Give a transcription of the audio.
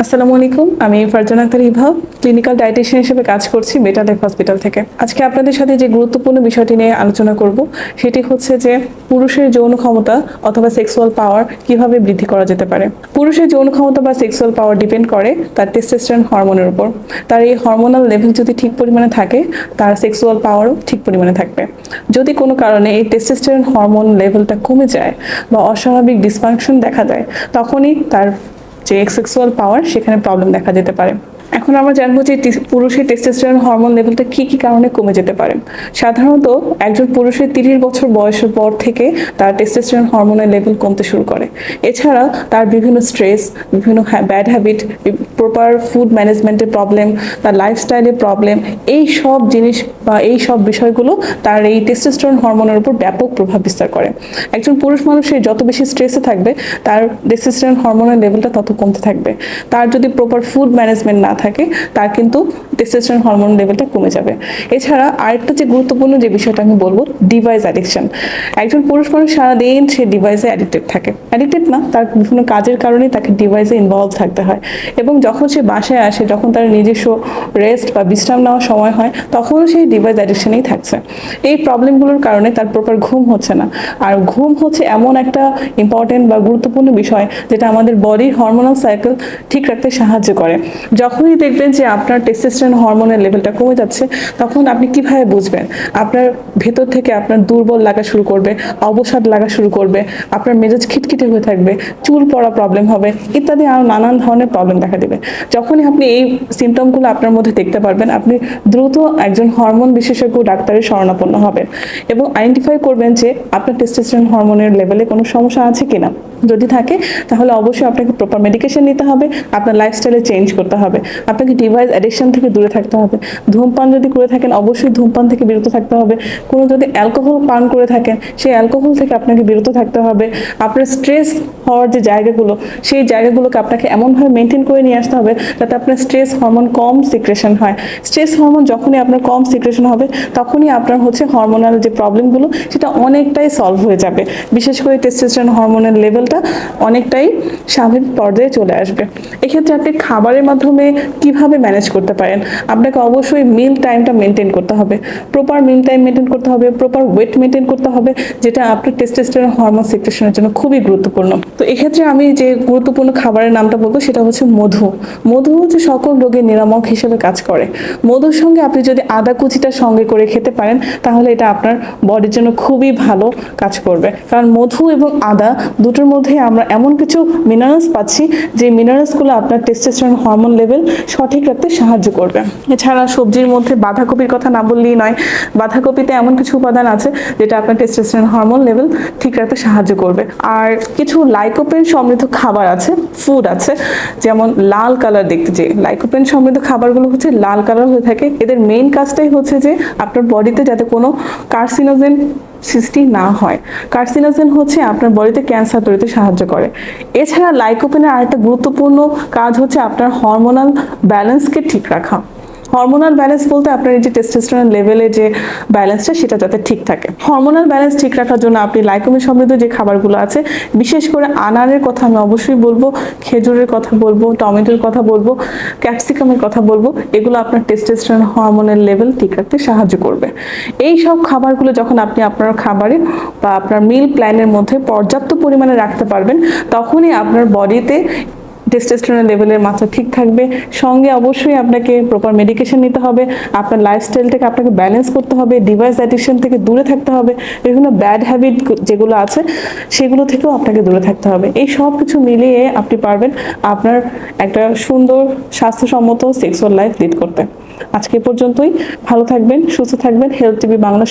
আসসালামু আলাইকুম, আমি ফারজানা আক্তার ইভা, ক্লিনিক্যাল ডায়েটিশিয়ান হিসেবে কাজ করছি বেটার লাইফ হসপিটাল থেকে। আজকে আপনাদের সাথে যে গুরুত্বপূর্ণ বিষয়টি নিয়ে আলোচনা করব সেটি হচ্ছে যে পুরুষের যৌন ক্ষমতা অথবা সেক্সুয়াল পাওয়ার কিভাবে বৃদ্ধি করা যেতে পারে। পুরুষের যৌন ক্ষমতা বা সেক্সুয়াল পাওয়ার ডিপেন্ড করে তার টেস্টোস্টেরন হরমোনের উপর। তার এই হরমোনাল লেভেল যদি ঠিক পরিমাণে থাকে, তার সেক্সুয়াল পাওয়ারও ঠিক পরিমাণে থাকবে। যদি কোনো কারণে এই টেস্টোস্টেরন হরমোন লেভেলটা কমে যায় বা অস্বাভাবিক ডিসফাংশন দেখা যায়, তখনই তার যে সেক্সুয়াল পাওয়ার সেখানে প্রবলেম দেখা যেতে পারে। এখন আমরা জানবো যে পুরুষের টেস্টোস্টেরন হরমোন লেভেলটা কি কি কারণে কমে যেতে পারে। সাধারণত একজন পুরুষের 30 বছর বয়সের পর থেকে তার টেস্টোস্টেরন হরমোনের লেভেল কমতে শুরু করে। এছাড়া তার বিভিন্ন স্ট্রেস, বিভিন্ন ব্যাড হ্যাবিট, প্রপার ফুড ম্যানেজমেন্টের প্রবলেম, তার লাইফস্টাইলের প্রবলেম, এই সব জিনিস বা এই সব বিষয়গুলো তার এই টেস্টোস্টেরন হরমোনের উপর ব্যাপক প্রভাব বিস্তার করে। একজন পুরুষ মানুষের যত বেশি স্ট্রেসে থাকবে, তার টেস্টোস্টেরন হরমোনের লেভেলটা তত কমতে থাকবে। তার যদি প্রপার ফুড ম্যানেজমেন্ট না থাকে, তার কিন্তু টেস্টোস্টেরন হরমোন লেভেলটা কমে যাবে। এছাড়া আরেকটা যে গুরুত্বপূর্ণ যে বিষয়টা আমি বলবো, ডিভাইস অ্যাডিকশন। একজন পুরুষ মানুষ সারাদিন সে ডিভাইসে অ্যাডিক্টেড থাকে, অ্যাডিক্টেড না, তার বিভিন্ন কাজের কারণেই তাকে ডিভাইসে ইনভলভ থাকতে হয়। এবং যখন সে বাসায় আসে, যখন তার নিজস্ব রেস্ট বা বিশ্রাম নেওয়ার সময় হয়, তখনও সেই ডিভাইস অ্যাডিকশনেই থাকছে। এই প্রবলেমগুলোর কারণে তার প্রপার ঘুম হচ্ছে না। আর ঘুম হচ্ছে এমন একটা ইম্পর্টেন্ট বা গুরুত্বপূর্ণ বিষয় যেটা আমাদের বডির হরমোনাল সাইকেল ঠিক রাখতে সাহায্য করে। যখনই দেখবেন যে আপনার টেস্টোস্টেরন হরমোনের লেভেলটা কমে যাচ্ছে, তখন আপনি কিভাবে বুঝবেন? আপনার ভেতর থেকে আপনার দুর্বল লাগা শুরু করবে, অবসাদ লাগা শুরু করবে, আপনার মেজাজ খিটখিটে হয়ে থাকবে, চুল পড়া প্রবলেম হবে, ইত্যাদি আরও নানান ধরনের প্রবলেম দেখা দেবে। যখনই আপনি এই সিমটমগুলো আপনার মধ্যে দেখতে পারবেন, আপনি দ্রুত একজন হরমোন বিশেষজ্ঞ ডাক্তারের শরণাপন্ন হবেন এবং আইডেন্টিফাই করবেন যে আপনার টেস্টোস্টেরন হরমোনের লেভেলে কোনো সমস্যা আছে কিনা। যদি থাকে, তাহলে অবশ্যই আপনাকে প্রপার মেডিকেশন নিতে হবে, আপনার লাইফস্টাইলে চেঞ্জ করতে হবে, আপনাকে ডিভাইস অ্যাডিকশন থেকে দূরে থাকতে হবে। ধূমপান যদি করে থাকেন, অবশ্যই ধূমপান থেকে বিরত থাকতে হবে। কোনো যদি অ্যালকোহল পান করে থাকেন, সেই অ্যালকোহল থেকে আপনাকে বিরত থাকতে হবে। আপনার স্ট্রেস হওয়ার যে জায়গাগুলো, সেই জায়গাগুলোকে আপনাকে এমনভাবে মেনটেন করে নিয়ে আসতে হবে যাতে আপনার স্ট্রেস হরমোন কম সিক্রেশন হয়। স্ট্রেস হরমোন যখনই আপনার কম সিক্রেশন হবে, তখনই আপনার হরমোনাল যে প্রবলেমগুলো সেটা অনেকটাই সলভ হয়ে যাবে। বিশেষ করে টেস্টোস্টেরন হরমোনের লেভেলটা অনেকটাই স্বাভাবিক পর্যায়ে চলে আসবে। এক্ষেত্রে আপনি খাবারের মাধ্যমে কিভাবে ম্যানেজ করতে পারেন? আপনাকে অবশ্যই মিল টাইমটা মেনটেন করতে হবে, প্রপার মিল টাইম মেনটেন করতে হবে, প্রপার ওয়েট মেনটেন করতে হবে, যেটা আপনার টেস্টোস্টেরন হরমোন সিক্রেশনের জন্য খুবই গুরুত্বপূর্ণ। তো এক্ষেত্রে আমি যে গুরুত্বপূর্ণ খাবারের নামটা বলবো সেটা হচ্ছে মধু। মধু হচ্ছে সকল রোগের নিরামক হিসেবে কাজ করে। মধুর সঙ্গে আপনি যদি আদা কুচিটা সঙ্গে করে খেতে পারেন, তাহলে এটা আপনার বডির জন্য খুবই ভালো কাজ করবে। কারণ মধু এবং আদা দুটোর মধ্যে আমরা এমন কিছু মিনারেলস পাচ্ছি যে মিনারেলসগুলো আপনার টেস্টোস্টেরন হরমোন লেভেল সঠিক রাখতে সাহায্য করবে। এছাড়া সবজির মধ্যে বাঁধাকপির কথা না বললেই নয়। বাঁধাকপিতে এমন কিছু উপাদান আছে যেটা আপনার টেস্টোস্টেরন হরমোন লেভেল ঠিক রাখতে সাহায্য করবে। আর কিছু লাইকোপেন সমৃদ্ধ খাবার আছে, ফুড আছে, যেমন লাল কালার দেখতে, যে লাইকোপেন সমৃদ্ধ খাবারগুলো হচ্ছে লাল কালার হয়ে থাকে। এদের মেইন কাজটাই হচ্ছে যে আপনার বডিতে যাতে কোনো কার্সিনোজেন সৃষ্টি না হয়। কার্সিনোজেন হচ্ছে আপনার বডিতে ক্যান্সার তৈরিতে সাহায্য করে। এছাড়া লাইকোপেনের আরেকটা গুরুত্বপূর্ণ কাজ হচ্ছে আপনার হরমোনাল ব্যালেন্সকে ঠিক রাখা। হরমোনাল ব্যালেন্স বলতে আপনার এই যে টেস্টোস্টেরন লেভেলের যে ব্যালেন্সটা, সেটা যাতে ঠিক থাকে। হরমোনাল ব্যালেন্স ঠিক রাখার জন্য আপনি লাইকোপেন সমৃদ্ধ যে খাবারগুলো আছে, বিশেষ করে আনারের কথা আমি অবশ্যই বলবো, খেজুরের কথা বলবো, টমেটোর কথা বলবো, ক্যাপসিকামের কথা বলবো। এগুলো আপনার টেস্টোস্টেরন হরমোনের লেভেল ঠিক রাখতে সাহায্য করবে। এই সব খাবারগুলো যখন আপনি আপনার খাবারে বা আপনার মিল প্ল্যানের মধ্যে পর্যাপ্ত পরিমাণে রাখতে পারবেন, তখনই আপনার বডিতে টেস্টোস্টেরন লেভেলের মাত্রা ঠিক থাকবে। সঙ্গে অবশ্যই আপনাকে প্রপার মেডিকেশন নিতে হবে, আপনার লাইফস্টাইলটাকে আপনাকে ব্যালেন্স করতে হবে, ডিভাইস অ্যাডিকশন থেকে দূরে থাকতে হবে, বিভিন্ন ব্যাড হ্যাবিট যেগুলো আছে সেগুলো থেকেও আপনাকে দূরে থাকতে হবে। এই সব কিছু মিলিয়ে আপনি পারবেন আপনার একটা সুন্দর স্বাস্থ্যসম্মত সেক্সুয়াল লাইফ লিড করতে। আজকে পর্যন্তই। ভালো থাকবেন, সুস্থ থাকবেন। Health TV Bangla